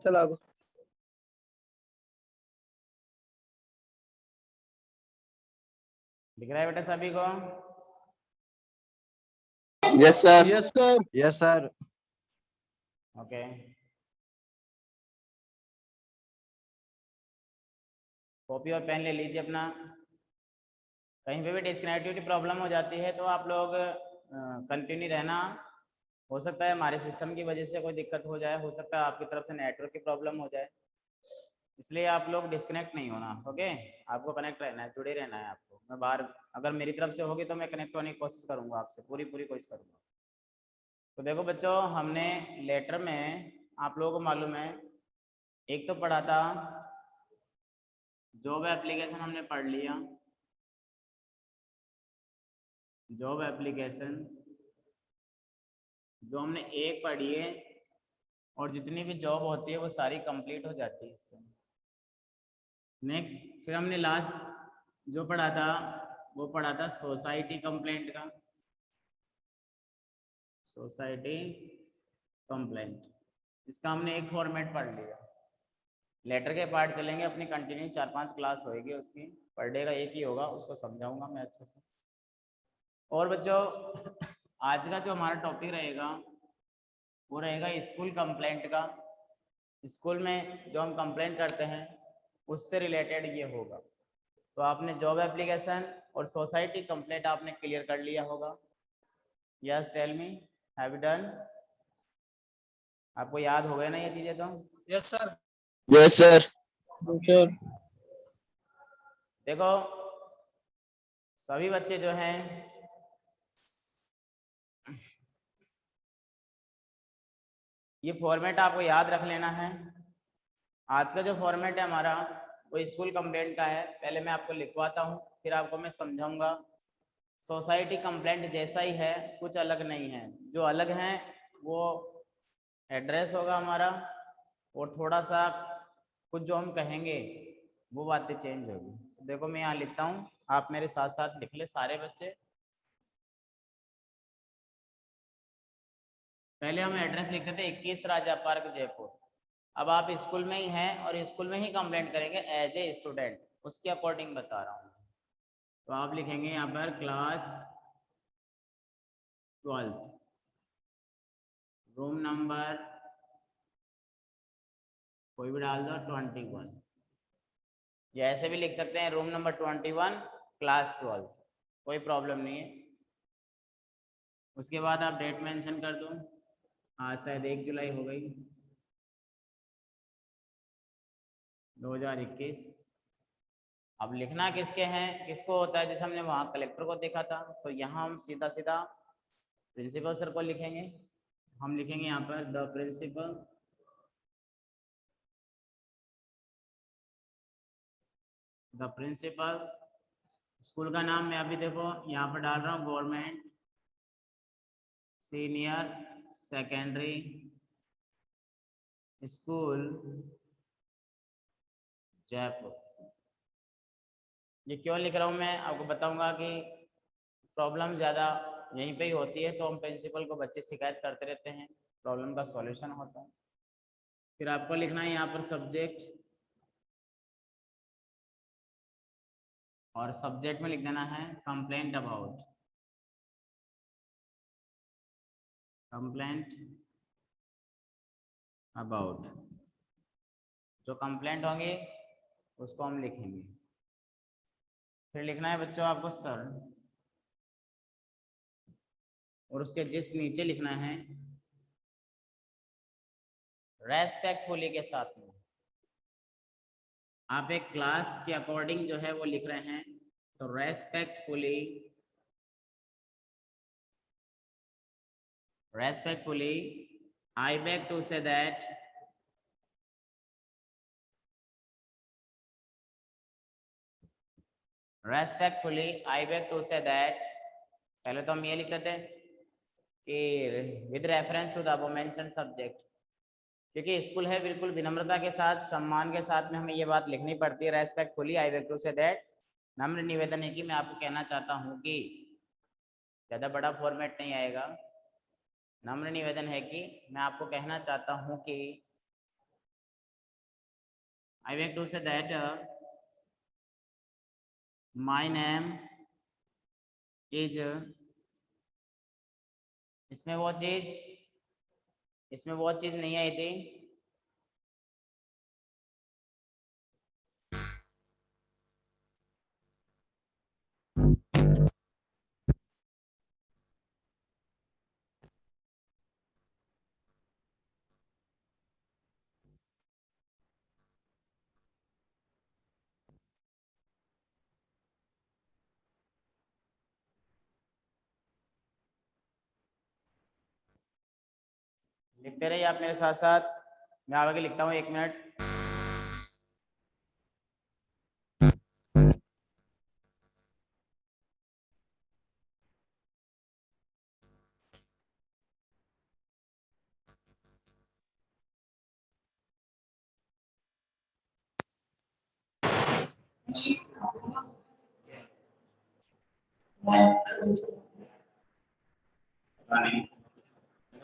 चलो अब दिख रहा है बेटा सभी को? Yes sir. Yes sir. Yes sir. Okay, copy और पेन ले लीजिए अपना। कहीं पे भी डिस्कनेक्टिविटी प्रॉब्लम हो जाती है तो आप लोग कंटिन्यू रहना। हो सकता है हमारे सिस्टम की वजह से कोई दिक्कत हो जाए, हो सकता है आपकी तरफ से नेटवर्क की प्रॉब्लम हो जाए, इसलिए आप लोग डिस्कनेक्ट नहीं होना। ओके, आपको कनेक्ट रहना है, जुड़े रहना है आपको। मैं बाहर अगर मेरी तरफ से होगी तो मैं कनेक्ट होने की कोशिश करूंगा आपसे, पूरी कोशिश करूंगा। तो देखो बच्चों, हमने लेटर में आप लोगों को मालूम है एक तो पढ़ा था जॉब एप्लीकेशन, हमने पढ़ लिया जॉब एप्लीकेशन, जो हमने एक पढ़ी है, और जितनी भी जॉब होती है वो सारी कंप्लीट हो जाती है इससे। नेक्स्ट फिर हमने लास्ट जो पढ़ा था वो पढ़ा था सोसाइटी कंप्लेंट का, सोसाइटी कंप्लेंट। इसका हमने एक फॉर्मेट पढ़ लिया। लेटर के पार्ट चलेंगे अपनी कंटिन्यू, 4-5 क्लास होएगी उसकी, पर डे का एक ही होगा, उसको समझाऊंगा मैं अच्छे से। और बच्चों आज का जो हमारा टॉपिक रहेगा वो रहेगा स्कूल कंप्लेंट का। स्कूल में जो हम कंप्लेंट करते हैं उससे रिलेटेड ये होगा। तो आपने जॉब एप्लीकेशन और सोसाइटी कंप्लेंट आपने क्लियर कर लिया होगा। Yes tell me, have you done? आपको याद हो गए ना ये चीजें? तो yes sir. Yes sir. Sir देखो सभी बच्चे जो हैं ये फॉर्मेट आपको याद रख लेना है। आज का जो फॉर्मेट है हमारा वो स्कूल कंप्लेंट का है। पहले मैं आपको लिखवाता हूँ, फिर आपको मैं समझाऊंगा। सोसाइटी कंप्लेंट जैसा ही है, कुछ अलग नहीं है। जो अलग है वो एड्रेस होगा हमारा, और थोड़ा सा कुछ जो हम कहेंगे वो बातें चेंज होगी। देखो मैं यहाँ लिखता हूँ, आप मेरे साथ साथ लिख ले सारे बच्चे। पहले हम एड्रेस लिखते थे 21 राजा पार्क जयपुर। अब आप स्कूल में ही हैं और स्कूल में ही कंप्लेंट करेंगे एज ए स्टूडेंट, उसके अकॉर्डिंग बता रहा हूँ। तो आप लिखेंगे यहाँ पर क्लास 12th, रूम नंबर कोई भी डाल दो 21, या ऐसे भी लिख सकते हैं रूम नंबर 21 क्लास 12th, कोई प्रॉब्लम नहीं है। उसके बाद आप डेट मेंशन कर दो, आज शायद 1 जुलाई हो गई 2021। अब लिखना किसके हैं, किसको होता है? जैसे हमने वहाँ कलेक्टर को देखा था, तो यहाँ हम सीधा सीधा प्रिंसिपल सर को लिखेंगे। हम लिखेंगे यहाँ पर the principal, the principal. School का नाम मैं अभी देखो यहाँ पर डाल रहा हूँ, government senior secondary school Jaipur. ये क्यों लिख रहा हूँ मैं आपको बताऊंगा कि प्रॉब्लम ज़्यादा यहीं पे ही होती है, तो हम प्रिंसिपल को बच्चे शिकायत करते रहते हैं, प्रॉब्लम का सॉल्यूशन होता है। फिर आपको लिखना है यहाँ पर सब्जेक्ट, और सब्जेक्ट में लिख देना है कंप्लेंट अबाउट, कंप्लेंट अबाउट। जो कंप्लेंट होंगे उसको हम लिखेंगे। फिर लिखना है बच्चों आपको सर, और उसके जस्ट नीचे लिखना है रेस्पेक्टफुली के साथ में। आप एक क्लास के अकॉर्डिंग जो है वो लिख रहे हैं, तो respectfully, respectfully I beg to say that respectfully I beg to say that, पहले तो हम ये लिख लेते हैं कि with reference to the above mentioned subject, क्योंकि स्कूल है बिल्कुल विनम्रता के साथ, सम्मान के साथ में हमें ये बात लिखनी पड़ती है। Respectfully I beg to say that, नम्र निवेदन है कि मैं आपको कहना चाहता हूँ कि, ज़्यादा बड़ा फॉर्मेट नहीं आएगा। नम्र निवेदन है कि मैं आपको कहना चाहता हूँ कि I beg to say that my name is इसमें वो चीज नहीं आई थी। लिखते रहिए आप मेरे साथ साथ, मैं आगे लिखता हूँ 1 मिनट।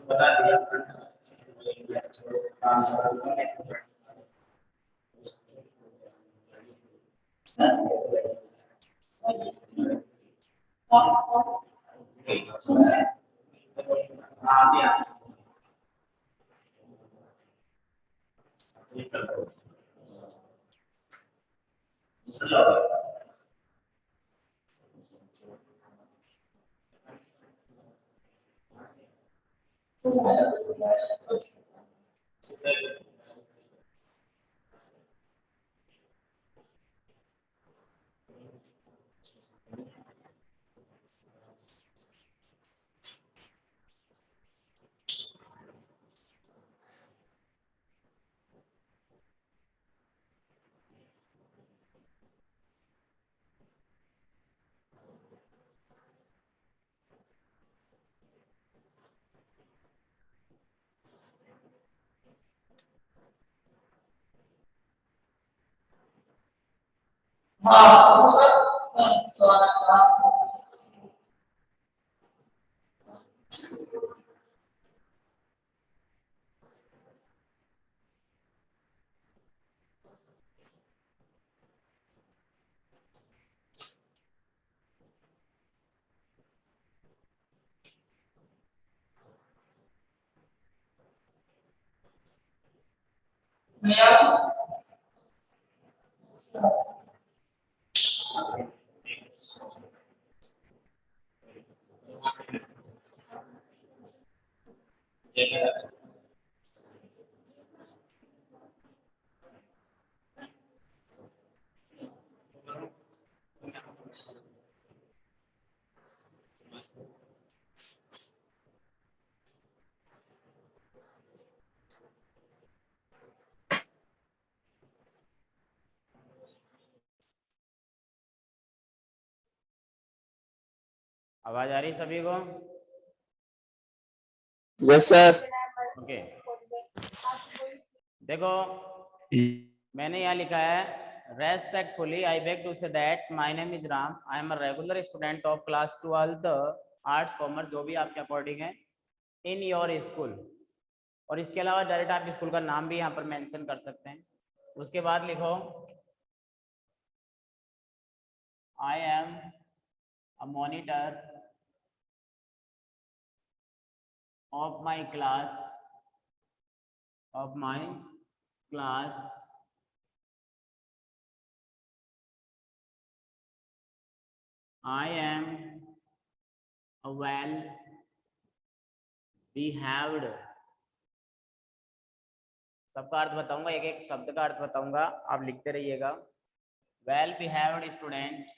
बता दिया आवाज आ रही सभी को? Yes, sir. ओके देखो मैंने यहाँ लिखा है respectfully I beg to say that my name is Ram, I am a regular student of class 12th arts commerce, जो भी आपके अकॉर्डिंग है, इन योर स्कूल। और इसके अलावा डायरेक्ट आप स्कूल का नाम भी यहाँ पर मेंशन कर सकते हैं। उसके बाद लिखो आई am a monitor of my class I am a well behaved, सबका अर्थ बताऊंगा, एक एक शब्द का अर्थ बताऊंगा, आप लिखते रहिएगा। Well behaved student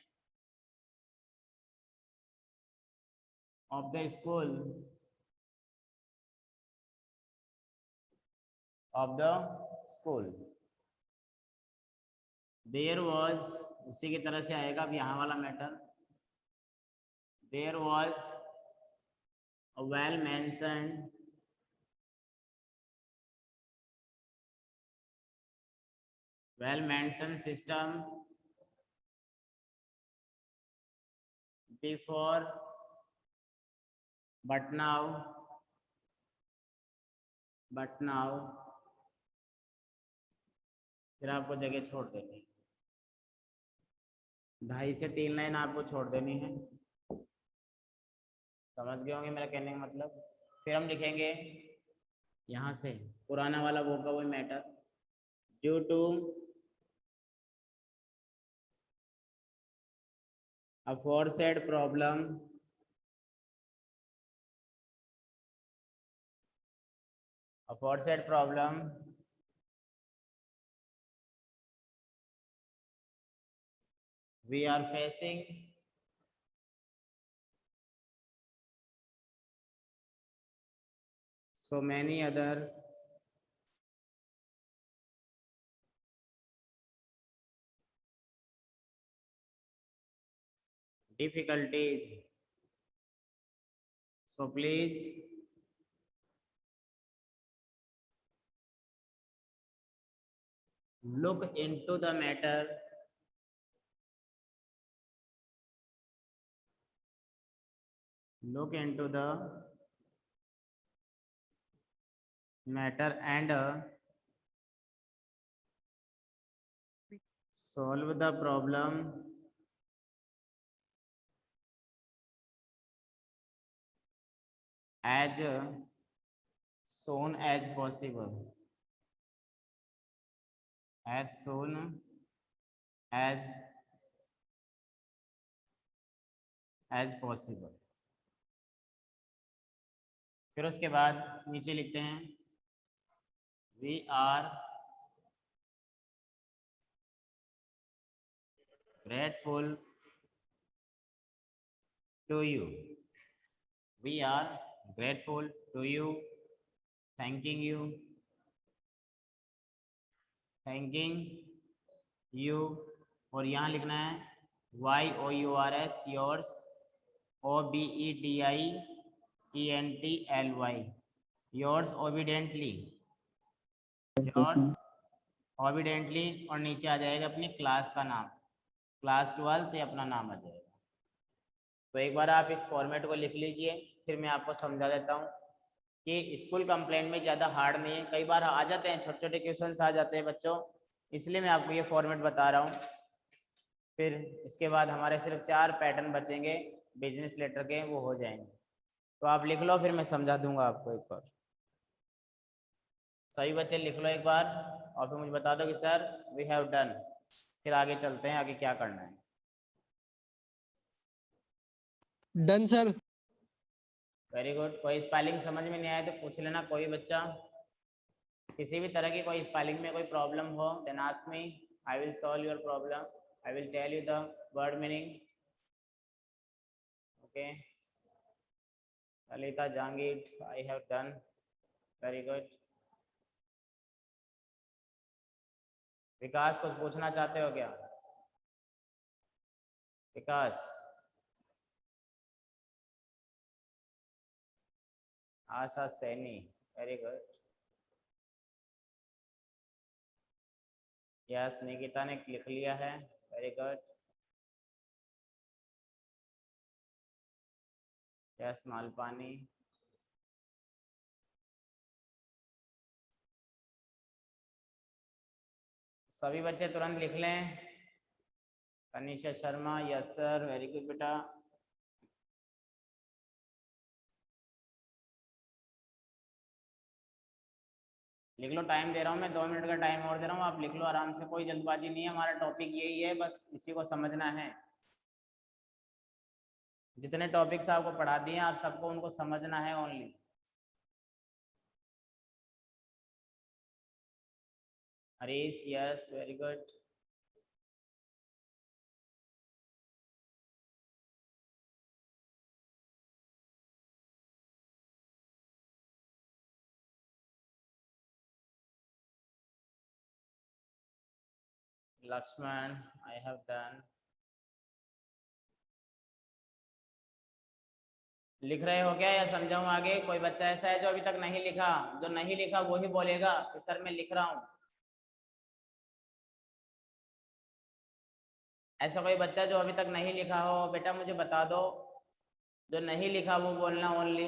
of the school there was, उसी की तरह से आएगा अब यहाँ वाला matter, there was a well mentioned system before but now फिर आपको जगह छोड़ देनी है, 2.5 से 3 लाइन आपको छोड़ देनी है। समझ गए होंगे मेरा कहने का मतलब। फिर हम लिखेंगे यहाँ से पुराना वाला vocabulary matter, due to aforesaid problem we are facing so many other difficulties, so please look into the matter and solve the problem as soon as possible, as soon as possible। फिर उसके बाद नीचे लिखते हैं we are grateful to you, we are grateful to you, thanking you। और यहाँ लिखना है yours, yours, obediently, yours obediently, yours obediently। और नीचे आ जाएगा अपनी क्लास का नाम, क्लास 12 या अपना नाम आ जाएगा। तो एक बार आप इस फॉर्मेट को लिख लीजिए, फिर मैं आपको समझा देता हूँ कि स्कूल कंप्लेंट में ज़्यादा हार्ड नहीं है। कई बार आ जाते हैं, छोटे छोटे क्वेश्चंस आ जाते हैं बच्चों, इसलिए मैं आपको ये फॉर्मेट बता रहा हूँ। फिर इसके बाद हमारे सिर्फ 4 पैटर्न बचेंगे बिजनेस लेटर के, वो हो जाएंगे। तो आप लिख लो, फिर मैं समझा दूंगा आपको एक बार। सभी बच्चे लिख लो एक बार और फिर मुझे बता दो कि सर वी हैव डन। फिर आगे चलते हैं, आगे क्या करना है। Done sir. Very good. कोई स्पेलिंग समझ में नहीं आया तो पूछ लेना, कोई बच्चा किसी भी तरह की कोई स्पेलिंग में कोई प्रॉब्लम हो, then ask me, I will solve your problem, I will tell you the word meaning. Okay, Lalita Jahangir, I have done. Very good. Vikas, कुछ पूछना चाहते हो क्या? Vikas, Asha Saini, very good. Yes, Nikita ने लिख लिया है, वेरी गुड। यस, मालपानी। सभी बच्चे तुरंत लिख लें। Kanisha Sharma, yes sir, very good बेटा। लिख लो, टाइम दे रहा हूँ मैं, 2 मिनट का टाइम और दे रहा हूँ, आप लिख लो आराम से, कोई जल्दबाजी नहीं है। हमारा टॉपिक यही है, बस इसी को समझना है। जितने टॉपिक्स आपको पढ़ा दिए आप सबको उनको समझना है only. Harish, yes, very good. Lakshman, I have done. लिख रहे हो क्या या समझाऊं आगे? कोई बच्चा ऐसा है जो अभी तक नहीं लिखा? जो नहीं लिखा वो ही बोलेगा कि सर मैं लिख रहा हूं। ऐसा कोई बच्चा जो अभी तक नहीं लिखा हो, बेटा मुझे बता दो। जो नहीं लिखा वो बोलना ओनली।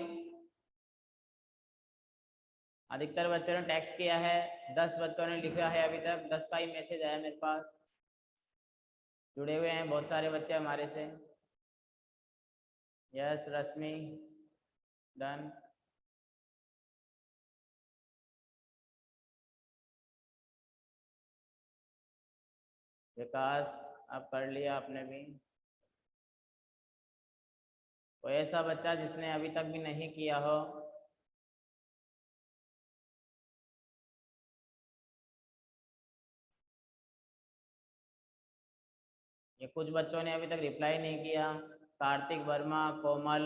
अधिकतर बच्चों ने टेक्स्ट किया है, 10 बच्चों ने लिखा है अभी तक, 10 का ही मैसेज आया मेरे पास। जुड़े हुए हैं बहुत सारे बच्चे हमारे से। यस रश्मि, डन। विकास, अब कर लिया आपने भी। कोई ऐसा बच्चा जिसने अभी तक भी नहीं किया हो? ये कुछ बच्चों ने अभी तक रिप्लाई नहीं किया। कार्तिक वर्मा, कोमल,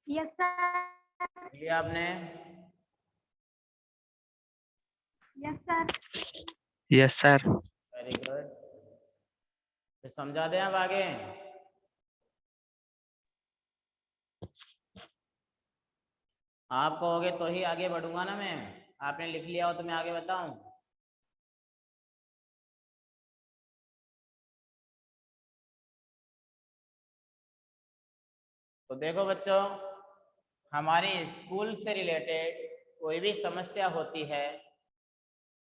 यस सर। लिया आपने? Yes sir. Yes sir. Very good. फिर समझा दें अब आगे। आप कहोगे तो ही आगे बढ़ूंगा ना मैं। आपने लिख लिया हो तो मैं आगे बताऊं? तो देखो बच्चों, हमारे स्कूल से रिलेटेड कोई भी समस्या होती है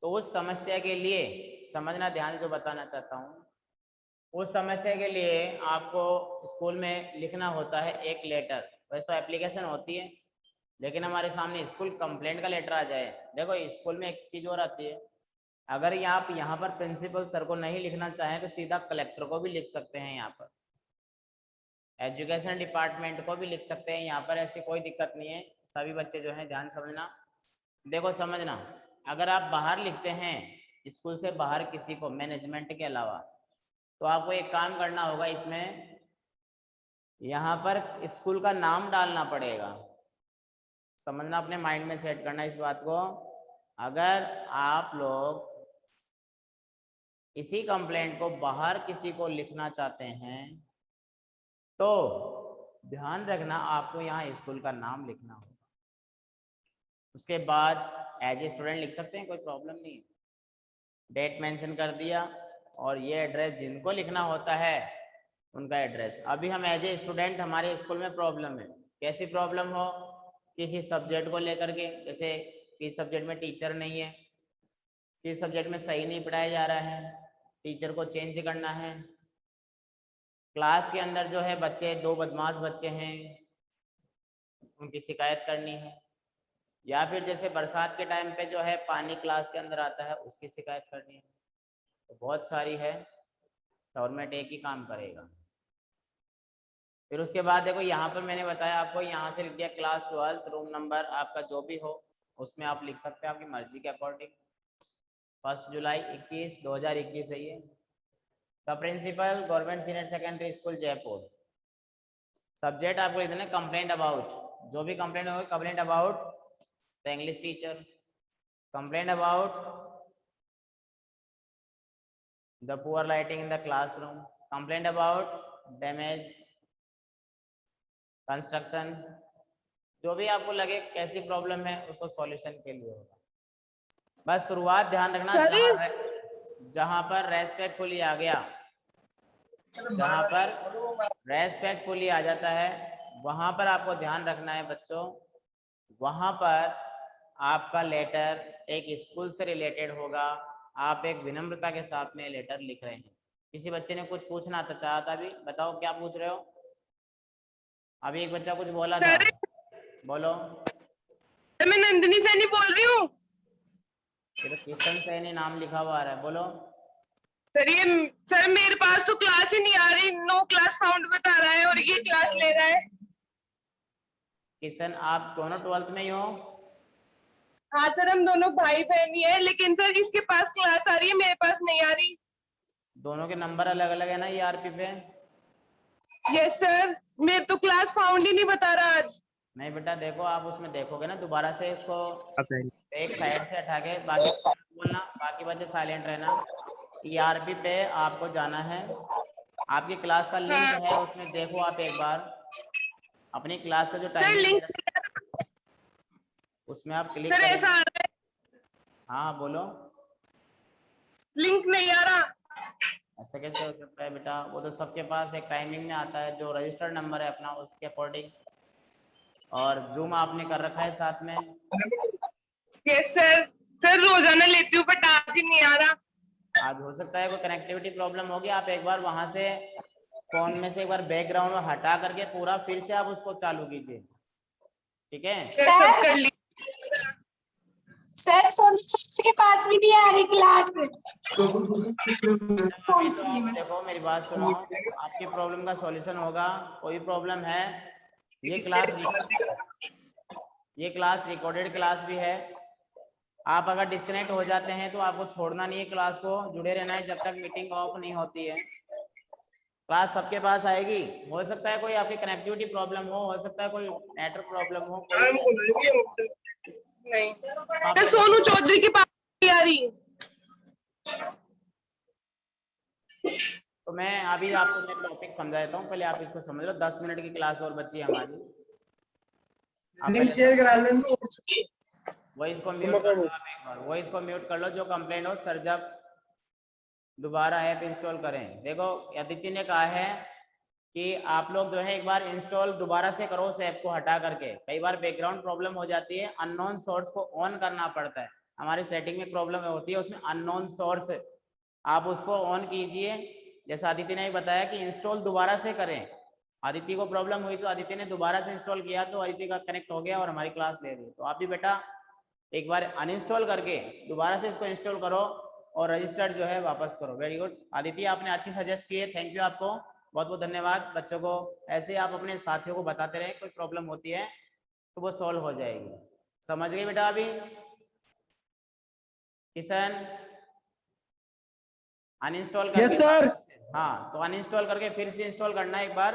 तो उस समस्या के लिए समझना, ध्यान से जो बताना चाहता हूँ, उस समस्या के लिए आपको स्कूल में लिखना होता है एक लेटर। वैसे तो एप्लीकेशन होती है, लेकिन हमारे सामने स्कूल कंप्लेंट का लेटर आ जाए। देखो स्कूल में एक चीज़ और आती है, अगर आप यहाँ पर प्रिंसिपल सर को नहीं लिखना चाहें तो सीधा कलेक्टर को भी लिख सकते हैं, यहाँ पर एजुकेशन डिपार्टमेंट को भी लिख सकते हैं। यहाँ पर ऐसी कोई दिक्कत नहीं है। सभी बच्चे जो हैं ध्यान समझना, देखो समझना, अगर आप बाहर लिखते हैं स्कूल से बाहर किसी को मैनेजमेंट के अलावा, तो आपको एक काम करना होगा, इसमें यहाँ पर स्कूल का नाम डालना पड़ेगा। समझना, अपने माइंड में सेट करना इस बात को। अगर आप लोग इसी कंप्लेंट को बाहर किसी को लिखना चाहते हैं तो ध्यान रखना, आपको यहाँ स्कूल का नाम लिखना होगा। उसके बाद एज ए स्टूडेंट लिख सकते हैं, कोई प्रॉब्लम नहीं है। डेट मेंशन कर दिया, और ये एड्रेस जिनको लिखना होता है उनका एड्रेस। अभी हम एज ए स्टूडेंट, हमारे स्कूल में प्रॉब्लम है। कैसी प्रॉब्लम हो? किसी सब्जेक्ट को लेकर के, जैसे किस सब्जेक्ट में टीचर नहीं है, किस सब्जेक्ट में सही नहीं पढ़ाया जा रहा है, टीचर को चेंज करना है, क्लास के अंदर जो है बच्चे, 2 बदमाश बच्चे हैं, उनकी शिकायत करनी है, या फिर जैसे बरसात के टाइम पे जो है पानी क्लास के अंदर आता है, उसकी शिकायत करनी है। तो बहुत सारी है, गवर्नमेंट एक ही काम करेगा। फिर उसके बाद देखो यहाँ पर मैंने बताया आपको, यहाँ से लिख दिया क्लास 12 रूम नंबर आपका जो भी हो उसमें आप लिख सकते हैं आपकी मर्जी के अकॉर्डिंग। 1 जुलाई 2021 है ये। The principal government senior secondary school Jaipur. Subject आपको लिख देना कंप्लेंट अबाउट, जो भी कंप्लेंट होगी, complaint about the English teacher, complaint about the poor lighting in the classroom, complaint about damage, construction, जो भी आपको लगे कैसी प्रॉब्लम है उसको सॉल्यूशन के लिए होगा। बस शुरुआत ध्यान रखना, जहां पर रेस्पेक्टफुली आ गया, जहां पर रेस्पेक्टफुली आ जाता है वहां पर आपको ध्यान रखना है बच्चों, वहां पर आपका लेटर एक स्कूल से रिलेटेड होगा। आप एक विनम्रता के साथ में लेटर लिख रहे हैं। किसी बच्चे ने कुछ पूछना था, चाहा था, अभी बताओ क्या पूछ रहे हो? अभी एक बच्चा कुछ बोला था, बोलो। मैं नंदिनी सैनी बोल रही हूँ। किशन सैनी नाम लिखा हुआ आ रहा है, बोलो। सर मेरे पास तो क्लास ही नहीं आ रही, नो क्लास फाउंड बता रहा है और ये क्लास ले रहा है। किशन, आप दोनों 12th में ही हो? हाँ सर, हम दोनों भाई बहन ही है, लेकिन सर इसके पास क्लास आ रही है, मेरे पास नहीं आ रही। दोनों के नंबर अलग अलग है ना ERP पे? यस सर, मेरे तो क्लास फाउंड ही नहीं बता रहा आज। नहीं बेटा, देखो आप उसमें देखोगे ना, दोबारा से इसको एक साइड से हटा के बाकी बोलना, बाकी बच्चे साइलेंट रहना। ERP पे आपको जाना है, आपकी क्लास का लिंक है, उसमें देखो आप एक बार अपनी क्लास का जो टाइमिंग है उसमें आप क्लिक सर ऐसा आ रहा है। हाँ बोलो। लिंक नहीं आ रहा। ऐसा कैसे हो सकता है बेटा? वो तो सबके पास एक टाइमिंग में आता है, जो रजिस्टर्ड नंबर है अपना उसके अकॉर्डिंग। और जूम आपने कर रखा है साथ में? Yes sir. सर रोजाना लेती हूँ बट आज ही नहीं आ रहा। आज हो सकता है कोई कनेक्टिविटी प्रॉब्लम होगी, आप एक बार वहां से फोन में से एक बार बैकग्राउंड में हटा करके पूरा फिर से आप उसको चालू कीजिए, ठीक है? सर सब कर ली। सर सोनू चाचा के पास भी नहीं आ रही क्लास में। अभी तो आप देखो, मेरी बात सुनो, आपकी प्रॉब्लम का सॉल्यूशन होगा। कोई प्रॉब्लम है, ये क्लास रिकॉर्डेड क्लास भी है। आप अगर डिस्कनेक्ट हो जाते हैं तो आपको छोड़ना नहीं है, क्लास को जुड़े रहना है जब तक मीटिंग ऑफ नहीं होती है। क्लास सबके पास आएगी। हो सकता है कोई आपकी कनेक्टिविटी प्रॉब्लम हो सकता है कोई नेटवर्क प्रॉब्लम हो, नहीं सर सोनू चौधरी के पास नहीं आ रही। तो मैं अभी आपको मैं टॉपिक समझा देता हूँ, पहले आप इसको समझ लो। 10 मिनट की क्लास और बची है हमारी। वॉइस को म्यूट कर लो आप एक बार, वॉइस को म्यूट कर लो। जो कंप्लेंट हो सर जब दोबारा ऐप इंस्टॉल करें। देखो अदिति ने कहा है कि आप लोग जो है एक बार इंस्टॉल दोबारा से करो उस ऐप को हटा करके। कई बार बैकग्राउंड प्रॉब्लम हो जाती है, अननोन सोर्स को ऑन करना पड़ता है। हमारी सेटिंग में प्रॉब्लम होती है उसमें अननोन सोर्स, आप उसको ऑन कीजिए। जैसा अदिति ने बताया कि इंस्टॉल दोबारा से करें। अदिति को प्रॉब्लम हुई तो अदिति ने दोबारा से इंस्टॉल किया तो अदिति का कनेक्ट हो गया और हमारी क्लास ले रही है। तो आप भी बेटा एक बार अनइंस्टॉल करके दोबारा से इसको इंस्टॉल करो और रजिस्टर्ड जो है वापस करो। वेरी गुड अदिति, आपने अच्छी सजेस्ट की है, थैंक यू आपको, बहुत बहुत धन्यवाद। बच्चों को ऐसे आप अपने साथियों को बताते रहे, कोई प्रॉब्लम होती है तो वो सॉल्व हो जाएगी। समझ गए बेटा? अभी किशन अनइंस्टॉल करके Yes, sir. हाँ, तो अनइंस्टॉल करके फिर से इंस्टॉल करना एक बार।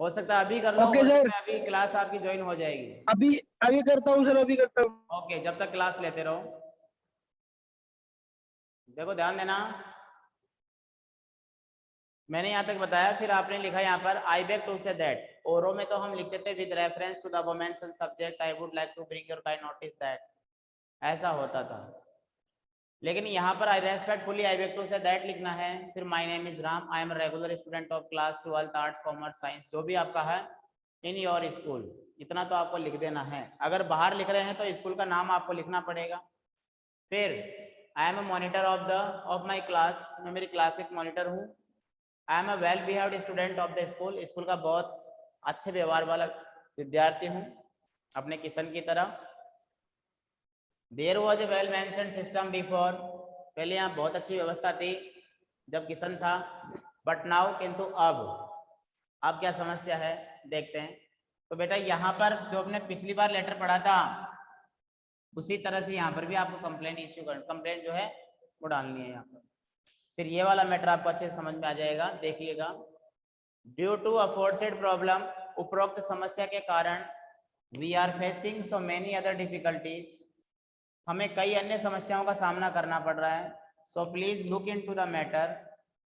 हो सकता है अभी कर लो, Okay, हो sir. सकता है अभी क्लास आपकी ज्वाइन हो जाएगी। अभी करता हूँ सर, अभी करता हूँ। ओके, जब तक क्लास लेते रहो। देखो ध्यान देना, मैंने यहाँ तक बताया, फिर आपने लिखा यहाँ पर I beg to say that. ओरो में तो हम लिखते थे with reference to the women's subject I would like to bring your kind notice that, ऐसा होता था। लेकिन यहाँ पर I respectfully I beg to say that लिखना है। फिर my name is Ram, I am regular student of class 12 arts commerce science, जो भी आपका है इन योर स्कूल, इतना तो आपको लिख देना है। अगर बाहर लिख रहे हैं तो स्कूल का नाम आपको लिखना पड़ेगा। फिर I am a monitor of my class, मैं मेरी क्लास के मॉनिटर हूँ। I am a well behaved student of the school, school का बहुत अच्छे व्यवहार वाला विद्यार्थी हूँ अपने किशन की तरह। There was a well mentioned system before, पहले यहाँ बहुत अच्छी व्यवस्था थी जब किशन था, बट नाउ, किंतु अब क्या समस्या है देखते हैं। तो बेटा यहाँ पर जो आपने पिछली बार लेटर पढ़ा था उसी तरह से यहाँ पर भी आपको कंप्लेंट इश्यू कर, कंप्लेंट जो है वो डालनी है यहाँ पर। फिर ये वाला मैटर आपको अच्छे से समझ में आ जाएगा, देखिएगा। ड्यू टू अफोर्सेड प्रॉब्लम, उपरोक्त समस्या के कारण, we are facing so many other difficulties, हमें कई अन्य समस्याओं का सामना करना पड़ रहा है। So please look into the matter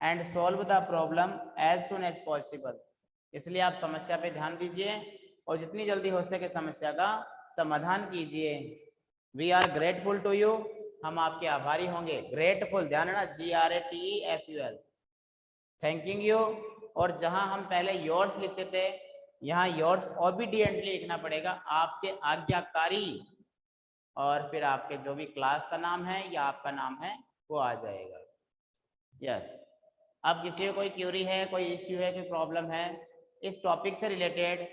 and solve the problem as soon as possible, इसलिए आप समस्या पे ध्यान दीजिए और जितनी जल्दी हो सके समस्या का समाधान कीजिए। We are grateful to you, हम आपके आभारी होंगे। ग्रेटफुल, ध्यान है ना, GRATEFUL, थैंकिंग यू। और जहां हम पहले योर्स लिखते थे यहाँ योर्स ओबीडिएंटली लिखना पड़ेगा, आपके आज्ञाकारी, और फिर आपके जो भी क्लास का नाम है या आपका नाम है वो आ जाएगा। यस, अब किसी को कोई क्यूरी है, कोई इश्यू है, कोई प्रॉब्लम है इस टॉपिक से रिलेटेड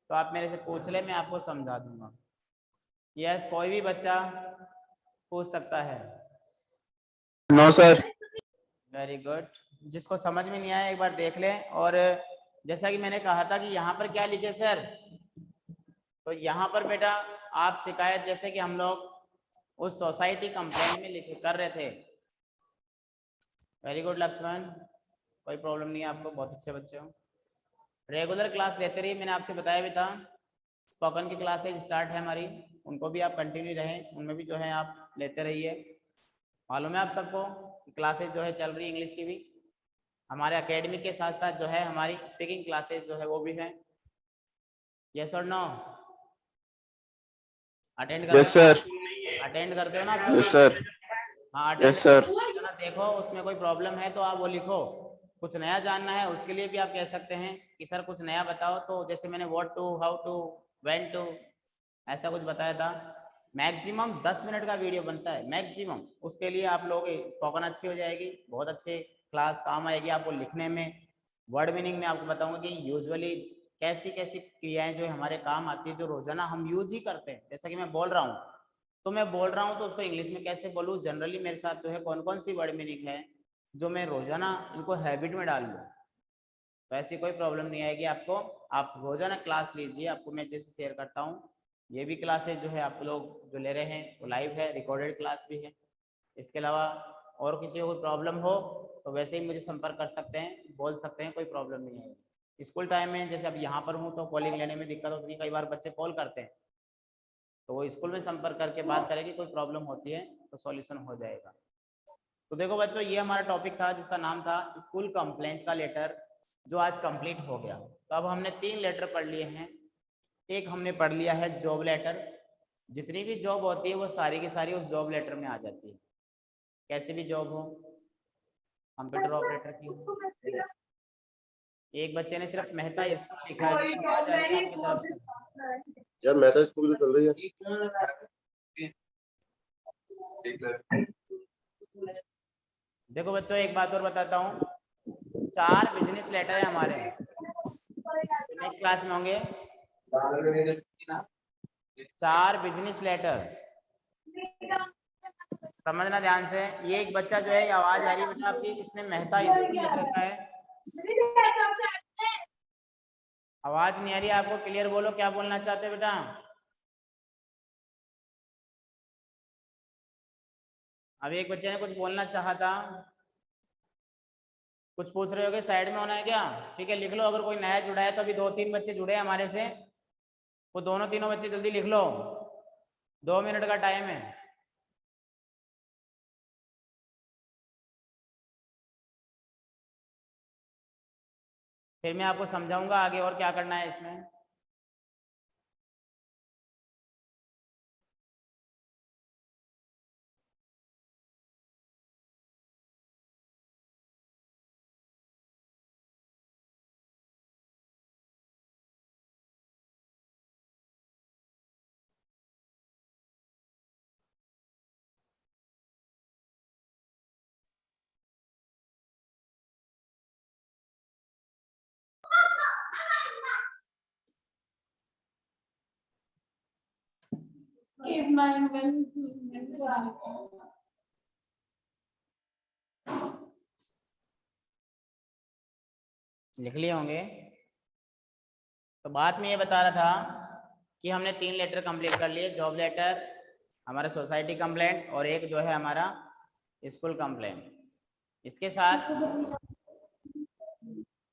तो आप मेरे से पूछ ले, मैं आपको समझा दूंगा। यस, कोई भी बच्चा पूछ सकता है। No sir. वेरी गुड, जिसको समझ में नहीं आया एक बार देख लें। और जैसा कि मैंने कहा था कि यहाँ पर क्या लिखे सर, तो यहाँ पर बेटा आप शिकायत जैसे कि हम लोग उस सोसाइटी कंप्लेंट में लिखे कर रहे थे। वेरी गुड लक्ष्मण, कोई प्रॉब्लम नहीं है आपको, बहुत अच्छे बच्चे हो। रेगुलर क्लास लेते रहिए, मैंने आपसे बताया भी था। स्पोकन की क्लासेज स्टार्ट है हमारी, उनको भी आप कंटिन्यू रहें, उनमें भी जो है आप लेते रहिए। मालूम है आप सबको क्लासेज जो है चल रही है इंग्लिश की भी, हमारे एकेडमी के साथ साथ जो है हमारी स्पीकिंग क्लासेज जो है वो भी है। यस और नो? अटेंड करते यस सर। अटेंड करते हो ना आप? Yes sir. हाँ यस सर। देखो उसमें कोई प्रॉब्लम है तो आप वो लिखो। कुछ नया जानना है उसके लिए भी आप कह सकते हैं कि सर कुछ नया बताओ, तो जैसे मैंने what to, how to, when to, ऐसा कुछ बताया था। मैक्सिमम 10 मिनट का वीडियो बनता है मैक्सिमम। उसके लिए आप लोग स्पोकन अच्छी हो जाएगी, बहुत अच्छे क्लास काम आएगी आपको लिखने में। वर्ड मीनिंग में आपको बताऊंगा कि यूजुअली कैसी कैसी क्रियाएं जो हमारे काम आती है, जो रोजाना हम यूज ही करते हैं। जैसा कि मैं बोल रहा हूँ तो मैं बोल रहा हूँ तो उसको इंग्लिश में कैसे बोलूँ, जनरली मेरे साथ जो है कौन कौन सी वर्ड मीनिंग है जो मैं रोजाना इनको हैबिट में डाल लूँ, तो ऐसी कोई प्रॉब्लम नहीं आएगी आपको। आप रोजाना क्लास लीजिए, आपको मैं जैसे शेयर करता हूँ। ये भी क्लासेस जो है आप लोग जो ले रहे हैं वो लाइव है, रिकॉर्डेड क्लास भी है। इसके अलावा और किसी को कोई प्रॉब्लम हो तो वैसे ही मुझे संपर्क कर सकते हैं, बोल सकते हैं, कोई प्रॉब्लम नहीं है। स्कूल टाइम में जैसे अब यहाँ पर हूँ तो कॉलिंग लेने में दिक्कत होती है, कई बार बच्चे कॉल करते हैं, तो वो स्कूल में संपर्क करके बात करेंगे, कोई प्रॉब्लम होती है तो सॉल्यूशन हो जाएगा। तो देखो बच्चों, ये हमारा टॉपिक था जिसका नाम था स्कूल कंप्लेंट का लेटर, जो आज कंप्लीट हो गया। तो अब हमने 3 लेटर पढ़ लिए हैं। एक हमने पढ़ लिया है जॉब लेटर। जितनी भी जॉब होती है वो सारी की सारी उस जॉब लेटर में आ जाती है, कैसी भी जॉब हो, कंप्यूटर ऑपरेटर की हो। एक बच्चे ने सिर्फ मेहता स्कूल लिखा है, जो आवाज आ रही है आपकी तरफ से। यार मेहता स्कूल तो चल रही है। देखो बच्चों, एक बात और बताता हूँ, 4 बिजनेस लेटर है हमारे, नेक्स्ट क्लास में होंगे 4 बिजनेस लेटर। समझना ध्यान से। ये एक बच्चा जो है, ये आवाज आ रही है बेटा आपकी, इसने मेहता स्कूल लिख रखा है। आवाज नहीं आ रही है आपको, क्लियर बोलो क्या बोलना चाहते हैं बेटा। अब एक बच्चे ने कुछ बोलना चाहा था, कुछ पूछ रहे होगे, साइड में होना है क्या? ठीक है, लिख लो। अगर कोई नया जुड़ा है तो अभी 2-3 बच्चे जुड़े हैं हमारे से, वो दोनों तीनों बच्चे जल्दी लिख लो, 2 मिनट का टाइम है। फिर मैं आपको समझाऊंगा आगे और क्या करना है इसमें। लिख लिए होंगे। तो बात में ये बता रहा था कि हमने 3 लेटर कंप्लीट कर लिए, जॉब लेटर, हमारा सोसाइटी कंप्लेंट, और एक जो है हमारा स्कूल कंप्लेंट। इसके साथ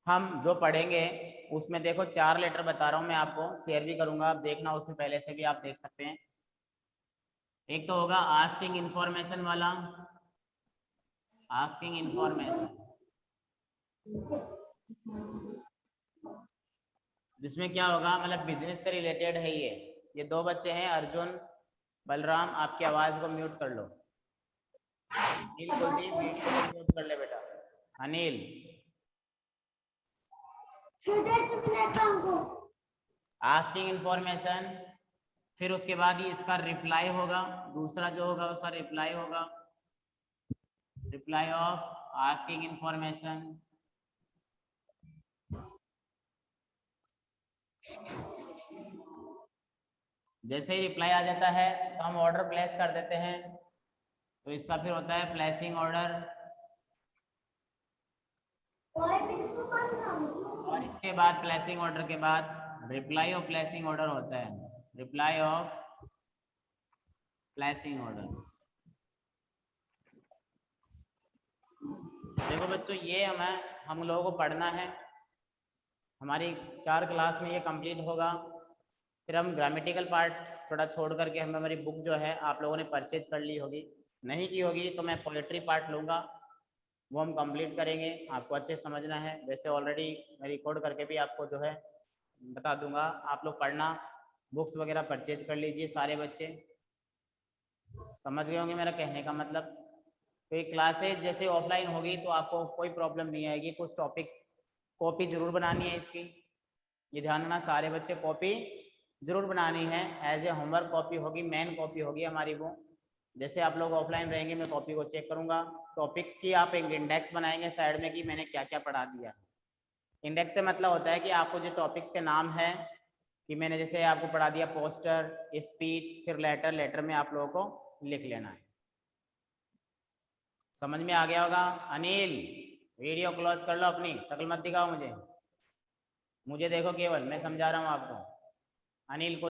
हम जो पढ़ेंगे उसमें देखो 4 लेटर बता रहा हूँ मैं आपको, शेयर भी करूंगा, आप देखना, उसमें पहले से भी आप देख सकते हैं। एक तो होगा आस्किंग इंफॉर्मेशन वाला, आस्किंग इंफॉर्मेशन, जिसमें क्या होगा, मतलब बिजनेस से रिलेटेड है ये 2 बच्चे हैं, अर्जुन बलराम, आपकी आवाज को म्यूट कर लो। अनिल कुलदीप, वीडियो को म्यूट कर ले बेटा। अनिल, आस्किंग इंफॉर्मेशन, फिर उसके बाद ही इसका रिप्लाई होगा, दूसरा जो होगा उसका रिप्लाई होगा, रिप्लाई ऑफ आस्किंग इंफॉर्मेशन। जैसे ही रिप्लाई आ जाता है तो हम ऑर्डर प्लेस कर देते हैं, तो इसका फिर होता है प्लेसिंग ऑर्डर। और इसके बाद प्लेसिंग ऑर्डर के बाद रिप्लाई ऑफ प्लेसिंग ऑर्डर होता है, रिप्लाई ऑफ प्लेसिंग ऑर्डर। देखो बच्चों, ये हम लोगों को पढ़ना है, हमारी 4 क्लास में ये कंप्लीट होगा। फिर हम ग्रामेटिकल पार्ट थोड़ा छोड़ करके हमारी बुक जो है आप लोगों ने परचेज कर ली होगी, नहीं की होगी तो मैं पोएट्री पार्ट लूँगा, वो हम कंप्लीट करेंगे। आपको अच्छे समझना है, वैसे ऑलरेडी मैं रिकॉर्ड करके भी आपको जो है बता दूंगा। आप लोग पढ़ना, बुक्स वगैरह परचेज कर लीजिए, सारे बच्चे समझ गए होंगे मेरा कहने का मतलब। तो ये क्लासेज जैसे ऑफलाइन होगी तो आपको कोई प्रॉब्लम नहीं आएगी। कुछ टॉपिक्स कॉपी जरूर बनानी है इसकी, ये ध्यान रखना, सारे बच्चे कॉपी जरूर बनानी है। एज ए होमवर्क कॉपी होगी, मेन कॉपी होगी हमारी वो। जैसे आप लोग ऑफलाइन रहेंगे मैं कॉपी को चेक करूंगा। टॉपिक्स की आप एक इंडेक्स बनाएंगे साइड में कि मैंने क्या क्या पढ़ा दिया। इंडेक्स से मतलब होता है कि आपको जो टॉपिक्स के नाम है कि मैंने जैसे आपको पढ़ा दिया पोस्टर, स्पीच, फिर लेटर, लेटर में आप लोगों को लिख लेना है। समझ में आ गया होगा। अनिल वीडियो क्लोज कर लो अपनी, शक्ल मत दिखाओ मुझे, मुझे देखो केवल, मैं समझा रहा हूँ आपको। अनिल को